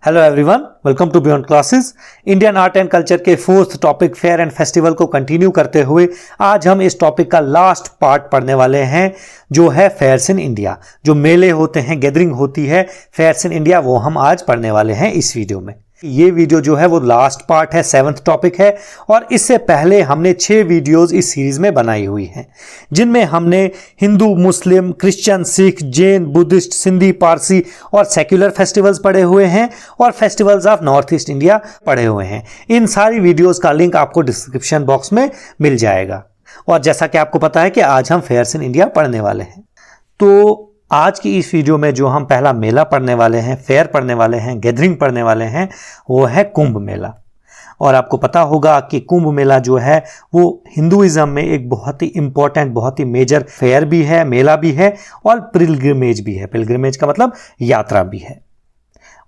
Hello everyone, welcome to beyond classes. Indian art and culture के fourth topic fair and festival को continue करते हुए आज हम इस टॉपिक का लास्ट पार्ट पढ़ने वाले हैं, जो है फेयर्स इन इंडिया। जो मेले होते हैं, गैदरिंग होती है फेयर्स इन इंडिया, वो हम आज पढ़ने वाले हैं इस वीडियो में। ये वीडियो जो है वो लास्ट पार्ट है, 7th टॉपिक है। और इससे पहले हमने 6 वीडियोस इस सीरीज में बनाई हुई हैं, जिनमें हमने हिंदू, मुस्लिम, क्रिश्चियन, सिख, जैन, बुद्धिस्ट, सिंधी, पारसी और सेक्युलर फेस्टिवल्स पढ़े हुए हैं और festivals of north east India पढ़े हुए हैं। इन सारी वीडियोस का लिंक आपको डिस्क्रिप्शन बॉक्स में मिल जाएगा। और जैसा कि आपको पता है कि आज हम फेयर्स इन इंडिया पढ़ने वाले हैं, तो आज की इस वीडियो में जो हम पहला मेला पढ़ने वाले हैं, फेयर पढ़ने वाले हैं, गैदरिंग पढ़ने वाले हैं, वो है कुंभ मेला। और आपको पता होगा कि कुंभ मेला जो है वो हिंदुइज्म में एक बहुत ही इंपॉर्टेंट, बहुत ही मेजर फेयर भी है, मेला भी है और पिलग्रिमेज भी है। पिलग्रिमेज का मतलब यात्रा भी है।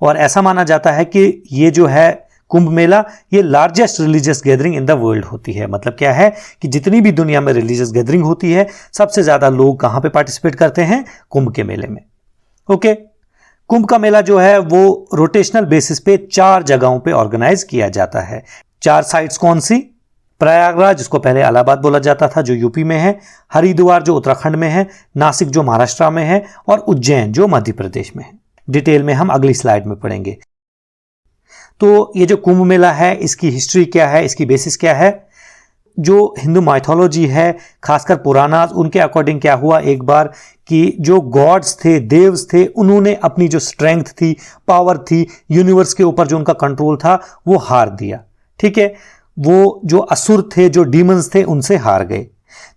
और ऐसा माना जाता है कि ये जो है कुंभ मेला, ये largest religious gathering in the world होती है। मतलब क्या है कि जितनी भी दुनिया में रिलीजियस गैदरिंग होती है, सबसे ज्यादा लोग कहां पे पार्टिसिपेट करते हैं? कुंभ के मेले में। ओके, कुंभ का मेला जो है वो रोटेशनल बेसिस पे 4 जगहों पे ऑर्गेनाइज किया जाता है। 4 साइट्स कौन सी? प्रयागराज, जिसको पहले इलाहाबाद बोला जाता था, जो यूपी में है, हरिद्वार जो उत्तराखंड में है, नासिक जो महाराष्ट्र में है और उज्जैन जो मध्य प्रदेश में है। डिटेल में हम अगली स्लाइड में पढ़ेंगे। तो ये जो कुंभ मेला है, इसकी हिस्ट्री क्या है, इसकी बेसिस क्या है? जो हिंदू माइथोलॉजी है, खासकर पुराणास, उनके अकॉर्डिंग क्या हुआ एक बार कि जो गॉड्स थे, देव्स थे, उन्होंने अपनी जो स्ट्रेंथ थी, पावर थी, यूनिवर्स के ऊपर जो उनका कंट्रोल था, वो हार दिया। ठीक है, वो जो असुर थे, जो डीमंस थे, उनसे हार गए।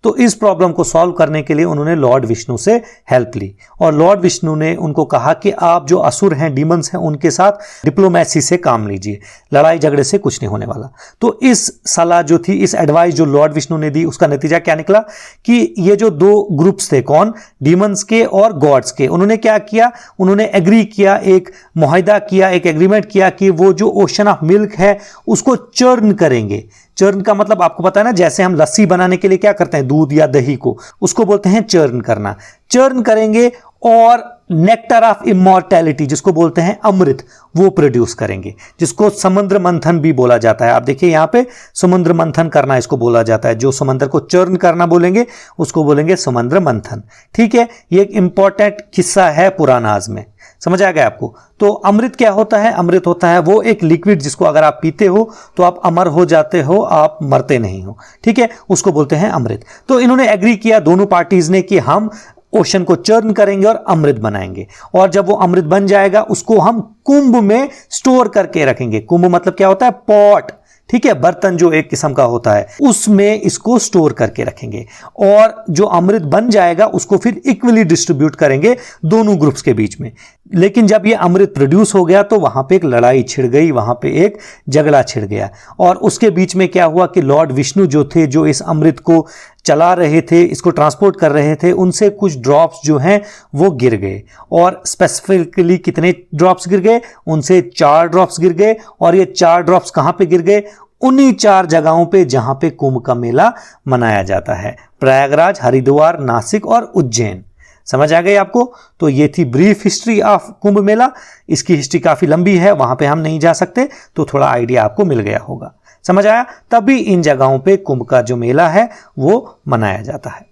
तो इस प्रॉब्लम को सॉल्व करने के लिए उन्होंने लॉर्ड विष्णु से हेल्प ली और लॉर्ड विष्णु ने उनको कहा कि आप जो असुर हैं, डीमंस हैं, उनके साथ डिप्लोमेसी से काम लीजिए, लड़ाई झगड़े से कुछ नहीं होने वाला। तो इस सलाह जो थी, इस एडवाइस जो लॉर्ड विष्णु ने दी, उसका नतीजा क्या निकला कि ये जो 2 ग्रुप्स थे, कौन? डीमंस के और गॉड्स के, उन्होंने क्या किया? उन्होंने एग्री किया, एक मुआहदा किया, एक एग्रीमेंट किया कि वो जो ओशन ऑफ मिल्क है उसको चर्न करेंगे। चर्न का मतलब आपको पता है ना, जैसे हम लस्सी बनाने के लिए क्या करते हैं, दूध या दही को, उसको बोलते हैं चर्न करना। चर्न करेंगे और नेक्टर ऑफ इमॉर्टैलिटी, जिसको बोलते हैं अमृत, वो प्रोड्यूस करेंगे, जिसको समुद्र मंथन भी बोला जाता है। आप देखिए यहाँ पे समुद्र मंथन करना इसको बोला जाता है। जो समुद्र को चर्न करना बोलेंगे उसको बोलेंगे समुद्र मंथन। ठीक है, ये एक इंपॉर्टेंट किस्सा है पुराणास में। समझ आ गया आपको? तो अमृत क्या होता है? अमृत होता है वो एक लिक्विड जिसको अगर आप पीते हो तो आप अमर हो जाते हो, आप मरते नहीं हो। ठीक है, उसको बोलते हैं अमृत। तो इन्होंने एग्री किया दोनों पार्टीज ने कि हम ओशन को चर्न करेंगे और अमृत बनाएंगे, और जब वो अमृत बन जाएगा उसको हम कुंभ में स्टोर करके रखेंगे। कुंभ मतलब क्या होता है? पॉट। ठीक है, बर्तन जो एक किस्म का होता है, उसमें इसको स्टोर करके रखेंगे और जो अमृत बन जाएगा उसको फिर इक्वली डिस्ट्रीब्यूट करेंगे दोनों ग्रुप्स के बीच में। लेकिन जब ये अमृत प्रोड्यूस हो गया तो वहां पे एक लड़ाई छिड़ गई, वहां पे एक झगड़ा छिड़ गया और उसके बीच में क्या हुआ कि लॉर्ड विष्णु जो थे, जो इस अमृत को चला रहे थे, इसको ट्रांसपोर्ट कर रहे थे, उनसे कुछ ड्रॉप्स जो हैं वो गिर गए। और स्पेसिफिकली कितने ड्रॉप्स गिर गए? उनसे 4 ड्रॉप्स गिर गए। और ये 4 ड्रॉप्स कहां पे गिर गए? उन्हीं 4 जगहों पे जहां पे कुंभ का मेला मनाया जाता है, प्रयागराज, हरिद्वार, नासिक और उज्जैन। समझ आ गई आपको? तो ये थी brief history of Kumbh Mela. इसकी हिस्ट्री काफी लंबी है, वहां पे हम नहीं जा सकते, तो थोड़ा आइडिया आपको मिल गया होगा। समझ आया? तभी इन जगहों पे कुंभ का जो मेला है वो मनाया जाता है।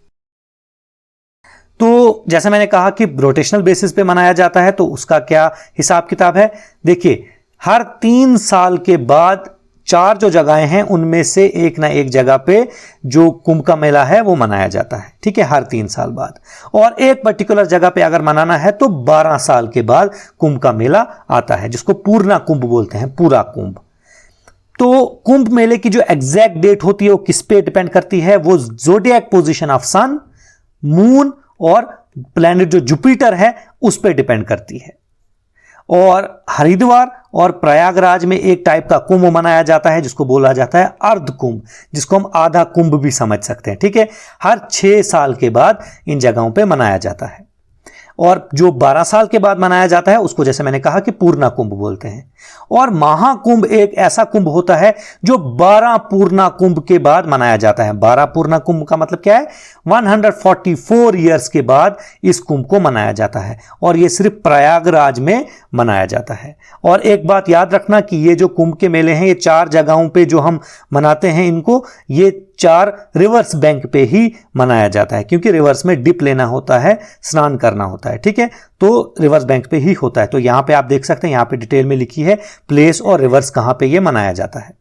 तो जैसे मैंने कहा कि रोटेशनल बेसिस पे मनाया जाता है, तो उसका क्या हिसाब किताब है? देखिए, हर 3 साल के बाद 4 जो जगहें हैं उनमें से एक ना एक जगह पे जो कुंभ का मेला है वो मनाया जाता है। ठीक है, हर 3 साल बाद। और एक पर्टिकुलर जगह पे अगर मनाना है तो 12 साल के बाद कुंभ का मेला आता है, जिसको पूर्णा कुंभ बोलते हैं, पूरा कुंभ। तो कुंभ मेले की जो एग्जैक्ट डेट होती है वो किस पे डिपेंड करती है? वो zodiac position of sun, moon और प्लैनेट जो जुपिटर है उस पे डिपेंड करती है। और हरिद्वार और प्रयागराज में एक टाइप का कुंभ मनाया जाता है जिसको बोला जाता है अर्ध कुंभ, जिसको हम आधा कुंभ भी समझ सकते हैं। ठीक है, हर 6 साल के बाद इन जगहों पे मनाया जाता है। और जो 12 साल के बाद मनाया जाता है उसको, जैसे मैंने कहा, कि पूर्णा कुंभ बोलते हैं। और महाकुंभ एक ऐसा कुंभ होता है जो 12 पूर्णा कुंभ के बाद मनाया जाता है। 12 पूर्णा कुंभ का मतलब क्या है? 144 ईयर्स के बाद इस कुंभ को मनाया जाता है और ये सिर्फ प्रयागराज में मनाया जाता है। और एक बात याद रखना कि ये जो कुंभ के मेले हैं ये 4 जगहों पे जो हम मनाते हैं इनको, ये 4 रिवर्स बैंक पे ही मनाया जाता है, क्योंकि रिवर्स में डिप लेना होता है, स्नान करना होता है, ठीक है, तो रिवर्स बैंक पे ही होता है। तो यहां पे आप देख सकते हैं, यहां पे डिटेल में लिखी है प्लेस और रिवर्स कहां पे ये मनाया जाता है।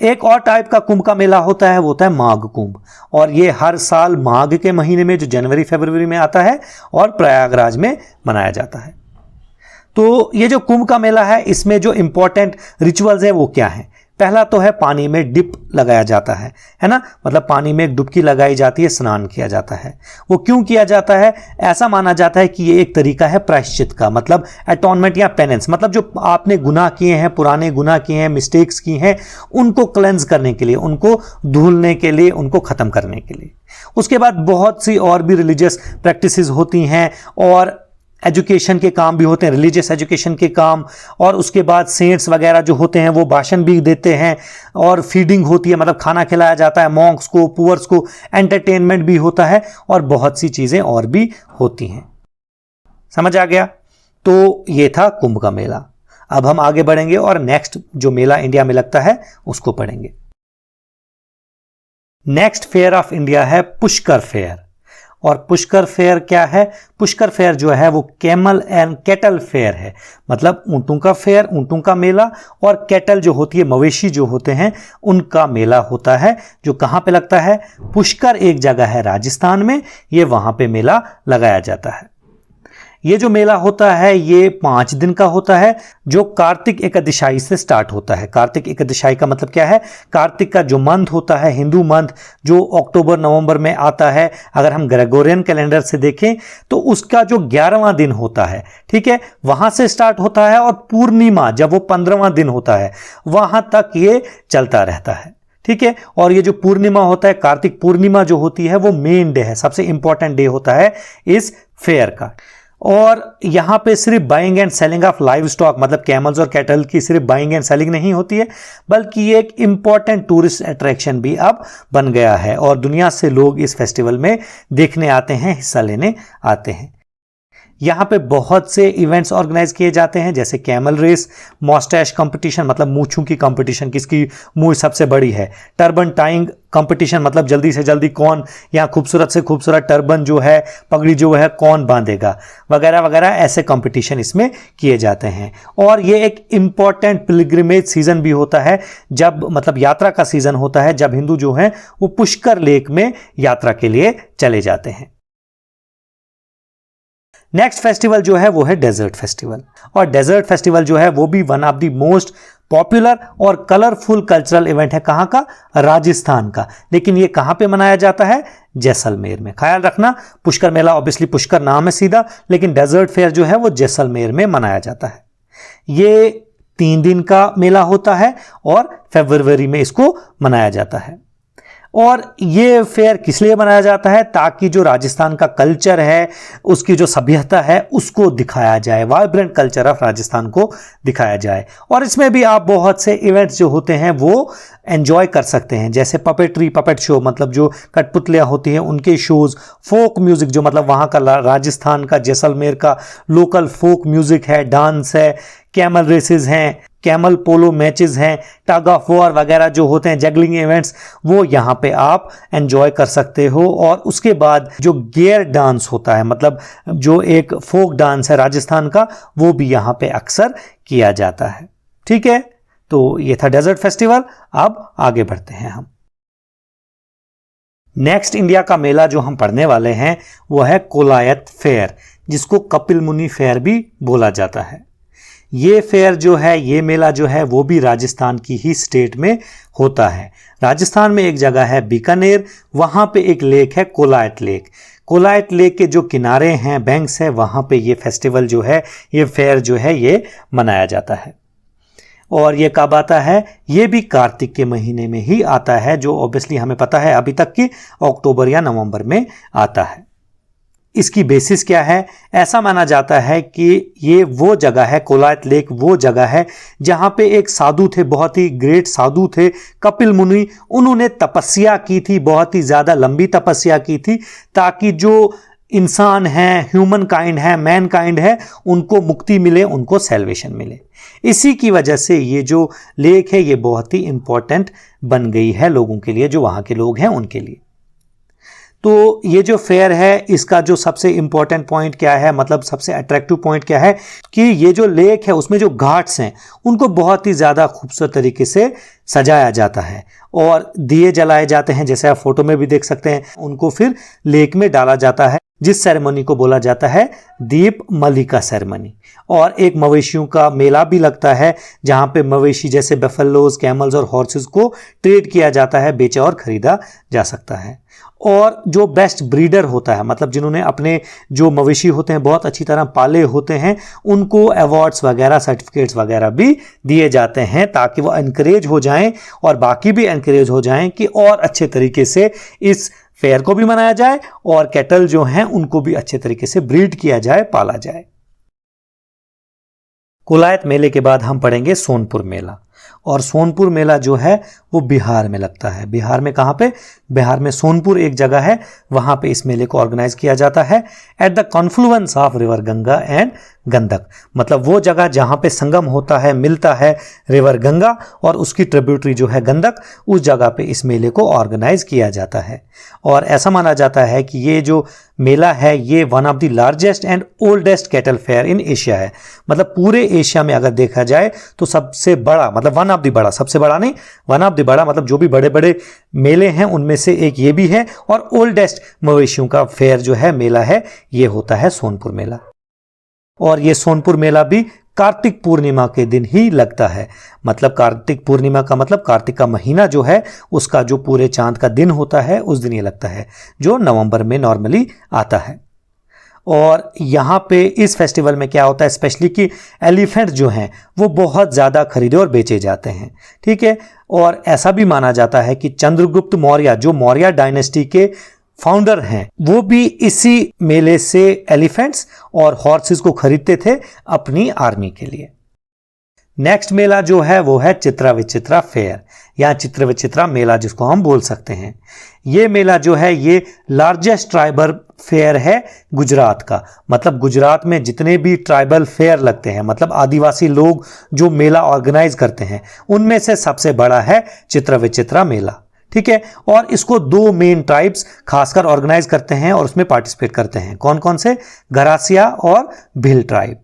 एक और टाइप का कुंभ का मेला होता है, वो होता है माघ कुंभ, और ये हर साल माघ के महीने में जो जनवरी फरवरी में आता है और प्रयागराज में मनाया जाता है। तो ये जो कुंभ का मेला है इसमें जो इंपॉर्टेंट रिचुअल्स है वो क्या है? पहला तो है पानी में डिप लगाया जाता है ना, मतलब पानी में एक डुबकी लगाई जाती है, स्नान किया जाता है। वो क्यों किया जाता है? ऐसा माना जाता है कि ये एक तरीका है प्रायश्चित का, मतलब अटॉनमेंट या पेनेंस, मतलब जो आपने गुनाह किए हैं, पुराने गुनाह किए हैं, मिस्टेक्स की हैं, उनको क्लेंस करने के लिए, उनको धुलने के लिए, उनको खत्म करने के लिए। उसके बाद बहुत सी और भी रिलीजियस प्रैक्टिसेस होती हैं और एजुकेशन के काम भी होते हैं, रिलीजियस एजुकेशन के काम, और उसके बाद सेंट्स वगैरह जो होते हैं वो भाषण भी देते हैं, और फीडिंग होती है, मतलब खाना खिलाया जाता है मॉन्क्स को, पुअर्स को, एंटरटेनमेंट भी होता है, और बहुत सी चीजें और भी होती हैं। समझ आ गया? तो ये था कुंभ का मेला। अब हम आगे बढ़ेंगे और नेक्स्ट जो मेला इंडिया में लगता है उसको पढ़ेंगे। नेक्स्ट फेयर ऑफ इंडिया है पुष्कर फेयर। और पुष्कर फेयर क्या है? पुष्कर फेयर जो है वो कैमल एंड कैटल फेयर है, मतलब ऊंटों का फेयर, ऊंटों का मेला, और कैटल जो होती है, मवेशी जो होते हैं, उनका मेला होता है, जो कहां पे लगता है? पुष्कर एक जगह है राजस्थान में, ये वहां पे मेला लगाया जाता है। ये जो मेला होता है ये 5 दिन का होता है, जो कार्तिक एकादशाई से स्टार्ट होता है। कार्तिक एकादशाई का मतलब क्या है? कार्तिक का जो मंथ होता है, हिंदू मंथ, जो अक्टूबर नवंबर में आता है, अगर हम ग्रेगोरियन कैलेंडर से देखें तो उसका जो 11वां दिन होता है, ठीक है, वहां से स्टार्ट होता है, और पूर्णिमा जब वो 15वां दिन होता है वहां तक ये चलता रहता है, ठीक है। और ये जो पूर्णिमा होता है, कार्तिक पूर्णिमा जो होती है, वो मेन डे है, सबसे इंपॉर्टेंट डे होता है इस फेयर का। और यहां पे सिर्फ buying and selling of live stock, मतलब कैमल्स और कैटल की सिर्फ बाइंग एंड सेलिंग नहीं होती है, बल्कि ये एक इंपॉर्टेंट टूरिस्ट अट्रैक्शन भी अब बन गया है, और दुनिया से लोग इस फेस्टिवल में देखने आते हैं, हिस्सा लेने आते हैं। यहाँ पे बहुत से इवेंट्स ऑर्गेनाइज किए जाते हैं, जैसे कैमल रेस, मॉस्टैश कंपटीशन, मतलब मूंछों की कंपटीशन, किसकी मूंछ सबसे बड़ी है, टर्बन टाइंग कंपटीशन, मतलब जल्दी से जल्दी कौन यहाँ खूबसूरत से खूबसूरत टर्बन जो है, पगड़ी जो है, कौन बांधेगा, वगैरह वगैरह, ऐसे कंपटीशन इसमें किए जाते हैं। और ये एक इम्पॉर्टेंट पिलग्रिमेज सीजन भी होता है, जब मतलब यात्रा का सीजन होता है, जब हिंदू जो है वो पुष्कर लेक में यात्रा के लिए चले जाते हैं। नेक्स्ट फेस्टिवल जो है वो है डेजर्ट फेस्टिवल, और डेजर्ट फेस्टिवल जो है वो भी one of the most popular और कलरफुल कल्चरल इवेंट है। कहाँ का? राजस्थान का। लेकिन ये कहाँ पे मनाया जाता है? जैसलमेर में। ख्याल रखना, पुष्कर मेला ऑब्वियसली पुष्कर नाम है सीधा, लेकिन डेजर्ट फेयर जो है वो जैसलमेर में मनाया जाता है। ये 3 दिन का मेला होता है और फरवरी में इसको मनाया जाता है। और ये फेयर किस लिए मनाया जाता है? ताकि जो राजस्थान का कल्चर है, उसकी जो सभ्यता है, उसको दिखाया जाए, वाइब्रेंट कल्चर ऑफ राजस्थान को दिखाया जाए। और इसमें भी आप बहुत से इवेंट्स जो होते हैं वो एंजॉय कर सकते हैं, जैसे पपेट्री, पपेट शो, मतलब जो कठपुतलियाँ होती हैं उनके शोज, फोक म्यूजिक, जो मतलब वहाँ का राजस्थान का जैसलमेर का लोकल फोक म्यूजिक है, डांस है, कैमल रेसेस हैं, कैमल पोलो मैचेस हैं, टग ऑफ वॉर वगैरह जो होते हैं, जगलिंग इवेंट्स, वो यहाँ पे आप एंजॉय कर सकते हो। और उसके बाद जो गेयर डांस होता है, मतलब जो एक फोक डांस है राजस्थान का, वो भी यहाँ पे अक्सर किया जाता है। ठीक है, तो ये था डेजर्ट फेस्टिवल। अब आगे बढ़ते हैं हम। नेक्स्ट इंडिया का मेला जो हम पढ़ने वाले हैं वो है कोलायत फेयर, जिसको कपिल मुनि फेयर भी बोला जाता है। ये फेयर जो है, ये मेला जो है, वो भी राजस्थान की ही स्टेट में होता है। राजस्थान में एक जगह है बीकानेर, वहाँ पे एक लेक है कोलायत लेक। कोलायत लेक के जो किनारे हैं, बैंक्स हैं, वहाँ पे ये फेस्टिवल जो है, ये फेयर जो है, ये मनाया जाता है। और ये कब आता है? ये भी कार्तिक के महीने में ही आता है, जो ऑब्वियसली हमें पता है अभी तक कि अक्टूबर या नवंबर में आता है। इसकी बेसिस क्या है? ऐसा माना जाता है कि ये वो जगह है, कोलायत लेक वो जगह है जहां पे एक साधु थे, बहुत ही ग्रेट साधु थे, कपिल मुनि। उन्होंने तपस्या की थी, बहुत ही ज्यादा लंबी तपस्या की थी, ताकि जो इंसान है, ह्यूमन काइंड है, मैन काइंड है, उनको मुक्ति मिले, उनको सैल्वेशन मिले। इसी की वजह से ये जो लेक है ये बहुत ही इंपॉर्टेंट बन गई है लोगों के लिए, जो वहां के लोग हैं उनके लिए। तो ये जो फेयर है इसका जो सबसे इंपॉर्टेंट पॉइंट क्या है, मतलब सबसे अट्रैक्टिव पॉइंट क्या है कि ये जो लेक है उसमें जो घाट्स हैं उनको बहुत ही ज़्यादा खूबसूरत तरीके से सजाया जाता है और दिए जलाए जाते हैं, जैसे आप फोटो में भी देख सकते हैं। उनको फिर लेक में डाला जाता है, जिस सेरेमनी को बोला जाता है दीप मलिका सेरेमनी। और एक मवेशियों का मेला भी लगता है जहां पे मवेशी जैसे बफेलोज, कैमल्स और हॉर्सेस को ट्रेड किया जाता है, बेचा और खरीदा जा सकता है। और जो बेस्ट ब्रीडर होता है, मतलब जिन्होंने अपने जो मवेशी होते हैं बहुत अच्छी तरह पाले होते हैं, उनको अवार्ड्स वगैरह, सर्टिफिकेट्स वगैरह भी दिए जाते हैं, ताकि वो एनकरेज हो जाएं और बाकी भी एनकरेज हो जाएं कि और अच्छे तरीके से इस फेयर को भी मनाया जाए और कैटल जो हैं उनको भी अच्छे तरीके से ब्रीड किया जाए, पाला जाए। कोलायत मेले के बाद हम पढ़ेंगे सोनपुर मेला। और सोनपुर मेला जो है वो बिहार में लगता है। बिहार में कहाँ पे? बिहार में सोनपुर एक जगह है, वहां पे इस मेले को ऑर्गेनाइज किया जाता है at the Confluence of river Ganga and Gandak. मतलब वो जगह जहां पे संगम होता है, मिलता है रिवर गंगा और उसकी ट्रिब्यूटरी जो है गंडक, उस जगह पे इस मेले को ऑर्गेनाइज किया जाता है। और ऐसा माना जाता है कि ये जो मेला है ये one of the largest and oldest cattle fair in Asia है। मतलब पूरे एशिया में अगर देखा जाए तो सबसे बड़ा, मतलब वन ऑफ द बड़ा, सबसे बड़ा नहीं, वन ऑफ द बड़ा, मतलब जो भी बड़े बड़े मेले हैं उनमें से एक ये भी है। और ओल्डेस्ट मवेशियों का फेयर जो है, मेला है, ये होता है सोनपुर मेला। और ये सोनपुर मेला भी कार्तिक पूर्णिमा के दिन ही लगता है। मतलब कार्तिक पूर्णिमा का मतलब कार्तिक का महीना जो है उसका जो पूरे चांद का दिन होता है उस दिन ये लगता है, जो नवंबर में नॉर्मली आता है। और यहाँ पे इस फेस्टिवल में क्या होता है स्पेशली कि एलिफेंट जो हैं वो बहुत ज़्यादा खरीदे और बेचे जाते हैं, ठीक है। और ऐसा भी माना जाता है कि चंद्रगुप्त मौर्य, जो मौर्य डायनेस्टी के फाउंडर हैं, वो भी इसी मेले से एलिफेंट्स और हॉर्सेस को खरीदते थे अपनी आर्मी के लिए। नेक्स्ट मेला जो है वो है चित्रा विचित्रा फेयर या चित्र विचित्रा मेला, जिसको हम बोल सकते हैं। ये मेला जो है ये लार्जेस्ट ट्राइबल फेयर है गुजरात का। मतलब गुजरात में जितने भी ट्राइबल फेयर लगते हैं, मतलब आदिवासी लोग जो मेला ऑर्गेनाइज करते हैं, उनमें से सबसे बड़ा है चित्र विचित्रा मेला, ठीक है। और इसको दो मेन ट्राइब्स खासकर ऑर्गेनाइज करते हैं और उसमें पार्टिसिपेट करते हैं। कौन कौन से? गरासिया और भील ट्राइब।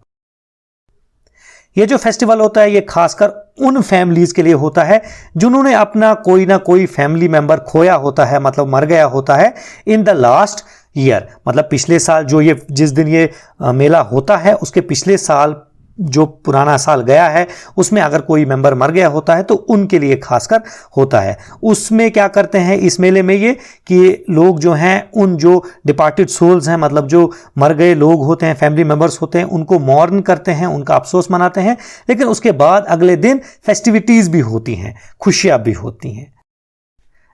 ये जो फेस्टिवल होता है ये खासकर उन फैमिलीज के लिए होता है जिन्होंने अपना कोई ना कोई फैमिली मेंबर खोया होता है, मतलब मर गया होता है इन द लास्ट ईयर। मतलब पिछले साल जो ये जिस दिन ये मेला होता है उसके पिछले साल जो पुराना साल गया है उसमें अगर कोई मेंबर मर गया होता है तो उनके लिए खासकर होता है। उसमें क्या करते हैं इस मेले में ये कि लोग जो हैं, उन जो डिपार्टेड सोल्स हैं, मतलब जो मर गए लोग होते हैं, फैमिली मेंबर्स होते हैं, उनको मॉर्न करते हैं, उनका अफसोस मनाते हैं। लेकिन उसके बाद अगले दिन फेस्टिविटीज़ भी होती हैं, खुशियाँ भी होती हैं।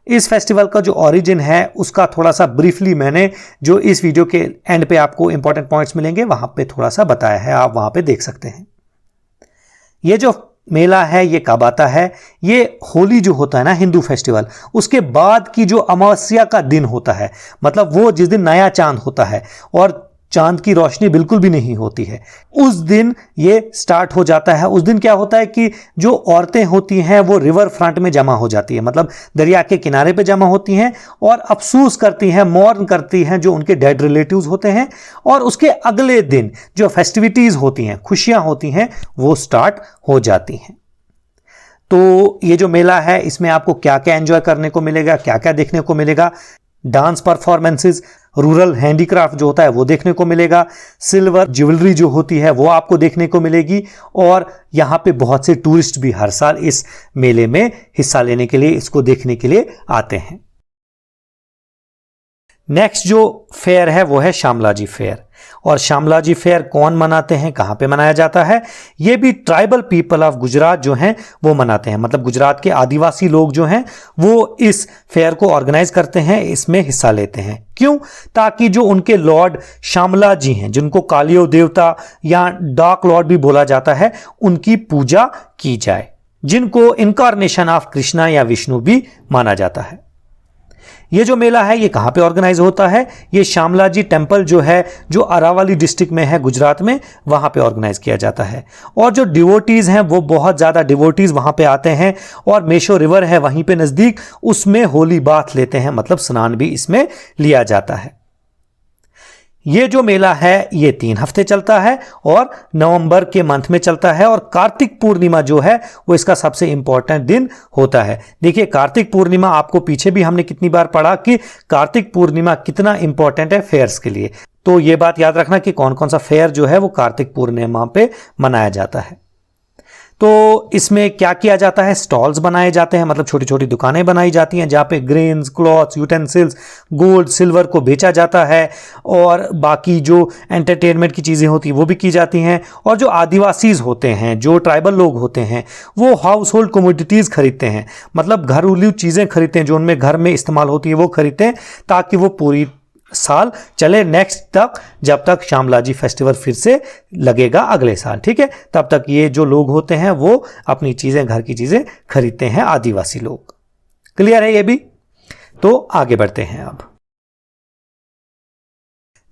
इस फेस्टिवल का जो ओरिजिन है उसका थोड़ा सा ब्रीफली मैंने जो इस वीडियो के एंड पे आपको इंपॉर्टेंट पॉइंट्स मिलेंगे वहां पे थोड़ा सा बताया है, आप वहां पे देख सकते हैं। ये जो मेला है ये कब आता है? ये होली जो होता है ना, हिंदू फेस्टिवल, उसके बाद की जो अमावस्या का दिन होता है, मतलब वो जिस दिन नया चांद होता है और चांद की रोशनी बिल्कुल भी नहीं होती है, उस दिन ये स्टार्ट हो जाता है। उस दिन क्या होता है कि जो औरतें होती हैं वो रिवर फ्रंट में जमा हो जाती है, मतलब दरिया के किनारे पे जमा होती हैं और अफसोस करती हैं, मौर्न करती हैं जो उनके डेड रिलेटिव्स होते हैं। और उसके अगले दिन जो फेस्टिविटीज़ होती हैं, खुशियाँ होती हैं, वो स्टार्ट हो जाती हैं। तो ये जो मेला है इसमें आपको क्या क्या एंजॉय करने को मिलेगा, क्या क्या देखने को मिलेगा? डांस परफॉर्मेंसेस, रूरल हैंडीक्राफ्ट जो होता है वो देखने को मिलेगा, सिल्वर ज्वेलरी जो होती है वो आपको देखने को मिलेगी। और यहाँ पे बहुत से टूरिस्ट भी हर साल इस मेले में हिस्सा लेने के लिए, इसको देखने के लिए आते हैं। नेक्स्ट जो फेयर है वो है शामलाजी फेयर। और शामलाजी फेयर कौन मनाते हैं, कहाँ पे मनाया जाता है? ये भी ट्राइबल पीपल ऑफ गुजरात जो हैं वो मनाते हैं। मतलब गुजरात के आदिवासी लोग जो हैं वो इस फेयर को ऑर्गेनाइज करते हैं, इसमें हिस्सा लेते हैं। क्यों? ताकि जो उनके लॉर्ड शामला जी हैं, जिनको कालियो देवता या डार्क लॉर्ड भी बोला जाता है, उनकी पूजा की जाए, जिनको इनकारनेशन ऑफ कृष्णा या विष्णु भी माना जाता है। ये जो मेला है ये कहाँ पे ऑर्गेनाइज होता है? ये शामलाजी टेम्पल जो है, जो अरावली डिस्ट्रिक्ट में है गुजरात में, वहाँ पे ऑर्गेनाइज किया जाता है। और जो डिवोटीज हैं वो बहुत ज़्यादा डिवोटीज वहाँ पे आते हैं और मेशो रिवर है वहीं पे नज़दीक, उसमें होली बाथ लेते हैं, मतलब स्नान भी इसमें लिया जाता है। ये जो मेला है ये 3 हफ्ते चलता है और नवंबर के मंथ में चलता है। और कार्तिक पूर्णिमा जो है वो इसका सबसे इंपॉर्टेंट दिन होता है। देखिए कार्तिक पूर्णिमा आपको पीछे भी हमने कितनी बार पढ़ा कि कार्तिक पूर्णिमा कितना इंपॉर्टेंट है फेयर्स के लिए। तो ये बात याद रखना कि कौन कौन सा फेयर जो है वो कार्तिक पूर्णिमा पे मनाया जाता है। तो इसमें क्या किया जाता है? स्टॉल्स बनाए जाते हैं, मतलब छोटी छोटी दुकानें बनाई जाती हैं जहाँ पे grains, clothes, utensils, gold, silver को बेचा जाता है। और बाकी जो एंटरटेनमेंट की चीज़ें होती हैं वो भी की जाती हैं। और जो आदिवासीज होते हैं, जो ट्राइबल लोग होते हैं, वो हाउस होल्ड कमोडिटीज़ खरीदते हैं, मतलब घरेलू चीज़ें खरीदते हैं जो उनमें घर में इस्तेमाल होती है वो खरीदते हैं, ताकि वो पूरी साल चले नेक्स्ट तक, जब तक शामलाजी फेस्टिवल फिर से लगेगा अगले साल। ठीक है, तब तक ये जो लोग होते हैं वो अपनी चीजें, घर की चीजें खरीदते हैं, आदिवासी लोग। क्लियर है ये भी? तो आगे बढ़ते हैं। अब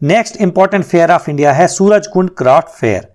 next important fair of India है सूरजकुंड क्राफ्ट फेयर।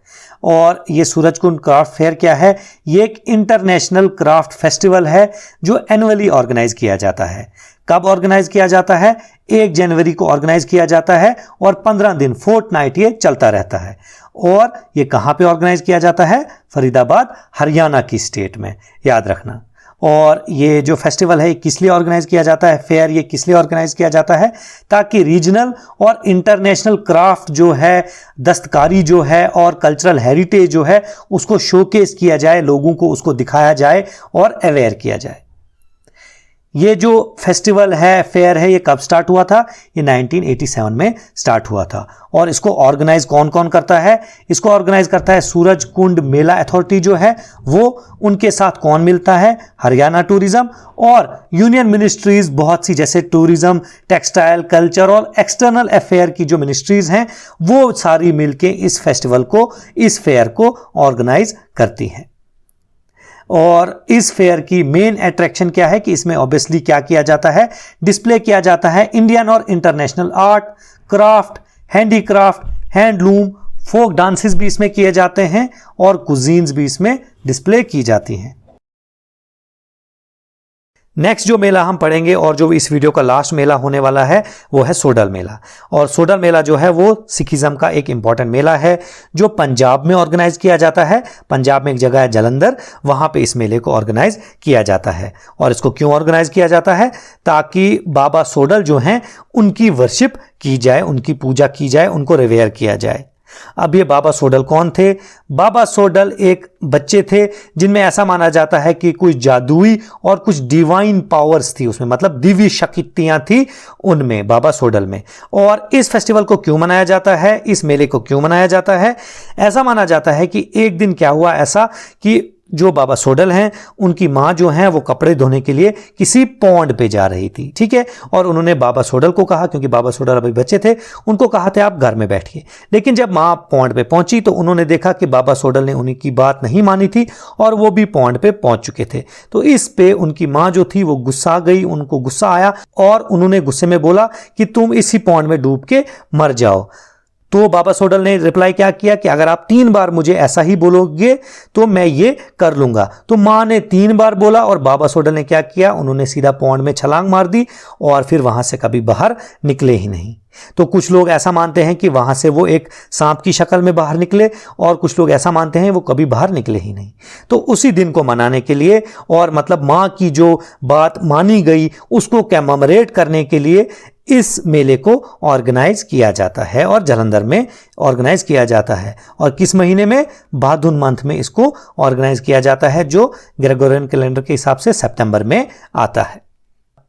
और ये सूरजकुंड क्राफ्ट फेयर क्या है? ये एक इंटरनेशनल क्राफ्ट फेस्टिवल है जो एनुअली ऑर्गेनाइज किया जाता है। कब ऑर्गेनाइज किया जाता है? 1 जनवरी को ऑर्गेनाइज किया जाता है और 15 दिन, फोर्टनाइट ये चलता रहता है। और ये कहाँ पे ऑर्गेनाइज किया जाता है? फरीदाबाद, हरियाणा की स्टेट में, याद रखना। और ये जो फेस्टिवल है किस लिए ऑर्गेनाइज किया जाता है? फेयर ये किस लिए ऑर्गेनाइज किया जाता है? ताकि रीजनल और इंटरनेशनल क्राफ्ट जो है, दस्तकारी जो है और कल्चरल हेरिटेज जो है उसको शोकेस किया जाए, लोगों को उसको दिखाया जाए और अवेयर किया जाए। ये जो फेस्टिवल है, फेयर है, ये कब स्टार्ट हुआ था? ये 1987 में स्टार्ट हुआ था। और इसको ऑर्गेनाइज कौन कौन करता है? इसको ऑर्गेनाइज करता है सूरजकुंड मेला अथॉरिटी जो है वो। उनके साथ कौन मिलता है? हरियाणा टूरिज्म और यूनियन मिनिस्ट्रीज बहुत सी, जैसे टूरिज्म, टेक्सटाइल, कल्चर और एक्सटर्नल अफेयर की जो मिनिस्ट्रीज हैं वो सारी मिलके इस फेस्टिवल को, इस फेयर को ऑर्गेनाइज करती हैं। और इस फेयर की मेन अट्रैक्शन क्या है कि इसमें ऑब्वियसली क्या किया जाता है? डिस्प्ले किया जाता है इंडियन और international art, craft, handicraft, handloom, folk dances भी इसमें किए जाते हैं और कुजीन्स भी इसमें डिस्प्ले की जाती हैं। नेक्स्ट जो मेला हम पढ़ेंगे और जो इस वीडियो का लास्ट मेला होने वाला है वो है सोडल मेला। और सोडल मेला जो है वो सिखिज्म का एक इंपॉर्टेंट मेला है जो पंजाब में ऑर्गेनाइज किया जाता है। पंजाब में एक जगह है जलंधर, वहाँ पे इस मेले को ऑर्गेनाइज किया जाता है। और इसको क्यों ऑर्गेनाइज किया जाता है? ताकि बाबा सोडल जो हैं उनकी वर्शिप की जाए, उनकी पूजा की जाए, उनको रिवेयर किया जाए। अब ये बाबा सोडल कौन थे? बाबा सोडल एक बच्चे थे जिनमें ऐसा माना जाता है कि कुछ जादुई और कुछ डिवाइन पावर्स थी उसमें, मतलब दिव्य शक्तियां थी उनमें, बाबा सोडल में। और इस फेस्टिवल को क्यों मनाया जाता है? इस मेले को क्यों मनाया जाता है? ऐसा माना जाता है कि एक दिन क्या हुआ ऐसा कि जो बाबा सोडल हैं उनकी माँ जो हैं वो कपड़े धोने के लिए किसी पॉन्ड पे जा रही थी। ठीक है, और उन्होंने बाबा सोडल को कहा, क्योंकि बाबा सोडल अभी बच्चे थे, उनको कहा था आप घर में बैठिए। लेकिन जब माँ पॉन्ड पे पहुंची तो उन्होंने देखा कि बाबा सोडल ने उनकी बात नहीं मानी थी और वो भी पॉन्ड पे पहुंच चुके थे। तो इस पे उनकी माँ जो थी वो गुस्सा गई, उनको गुस्सा आया और उन्होंने गुस्से में बोला कि तुम इसी पॉन्ड में डूब के मर जाओ। तो बाबा सोडल ने रिप्लाई क्या किया कि अगर आप 3 बार मुझे ऐसा ही बोलोगे तो मैं ये कर लूंगा। तो माँ ने 3 बार बोला और बाबा सोडल ने क्या किया? उन्होंने सीधा पॉन्ड में छलांग मार दी और फिर वहां से कभी बाहर निकले ही नहीं। तो कुछ लोग ऐसा मानते हैं कि वहां से वो एक सांप की शक्ल में बाहर निकले और कुछ लोग ऐसा मानते हैं वो कभी बाहर निकले ही नहीं। तो उसी दिन को मनाने के लिए और मतलब माँ की जो बात मानी गई उसको कमेमोरेट करने के लिए इस मेले को ऑर्गेनाइज किया जाता है और जालंधर में ऑर्गेनाइज किया जाता है। और किस महीने में? भादुन मंथ में इसको ऑर्गेनाइज किया जाता है जो ग्रेगोरियन कैलेंडर के हिसाब से सितंबर में आता है।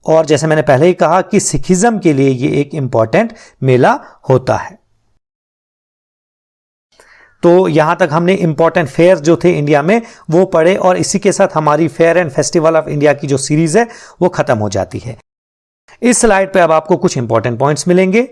और जैसे मैंने पहले ही कहा कि सिखिज्म के लिए ये एक इंपॉर्टेंट मेला होता है। तो यहाँ तक हमने इंपॉर्टेंट फेयर जो थे इंडिया में वो पढ़े, और इसी के साथ हमारी fair and festival of India की जो सीरीज है वो खत्म हो जाती है। इस स्लाइड पे अब आपको कुछ इंपॉर्टेंट पॉइंट्स मिलेंगे,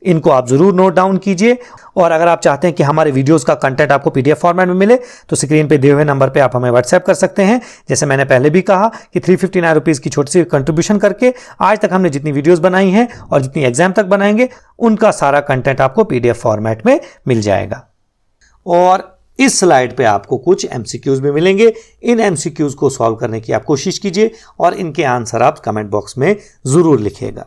इनको आप जरूर नोट डाउन कीजिए। और अगर आप चाहते हैं कि हमारे वीडियोस का कंटेंट आपको पीडीएफ फॉर्मेट में मिले तो स्क्रीन पे दिए हुए नंबर पे आप हमें व्हाट्सएप कर सकते हैं। जैसे मैंने पहले भी कहा कि 359 रुपीज़ की छोटी सी कंट्रीब्यूशन करके आज तक हमने जितनी वीडियोस बनाई हैं और जितनी एग्जाम तक बनाएंगे उनका सारा कंटेंट आपको पीडीएफ फॉर्मेट में मिल जाएगा। और इस स्लाइड पे आपको कुछ एमसीक्यूज भी मिलेंगे। इन एमसीक्यूज को सॉल्व करने की आप कोशिश कीजिए और इनके आंसर आप कमेंट बॉक्स में जरूर लिखिएगा।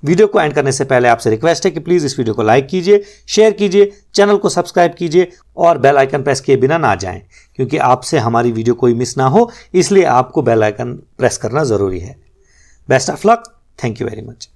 वीडियो को एंड करने से पहले आपसे रिक्वेस्ट है कि प्लीज इस वीडियो को लाइक कीजिए, शेयर कीजिए, चैनल को सब्सक्राइब कीजिए और बेल आइकन प्रेस किए बिना ना जाएं, क्योंकि आपसे हमारी वीडियो कोई मिस ना हो, इसलिए आपको बेल आइकन प्रेस करना जरूरी है। Best of luck, thank you very much.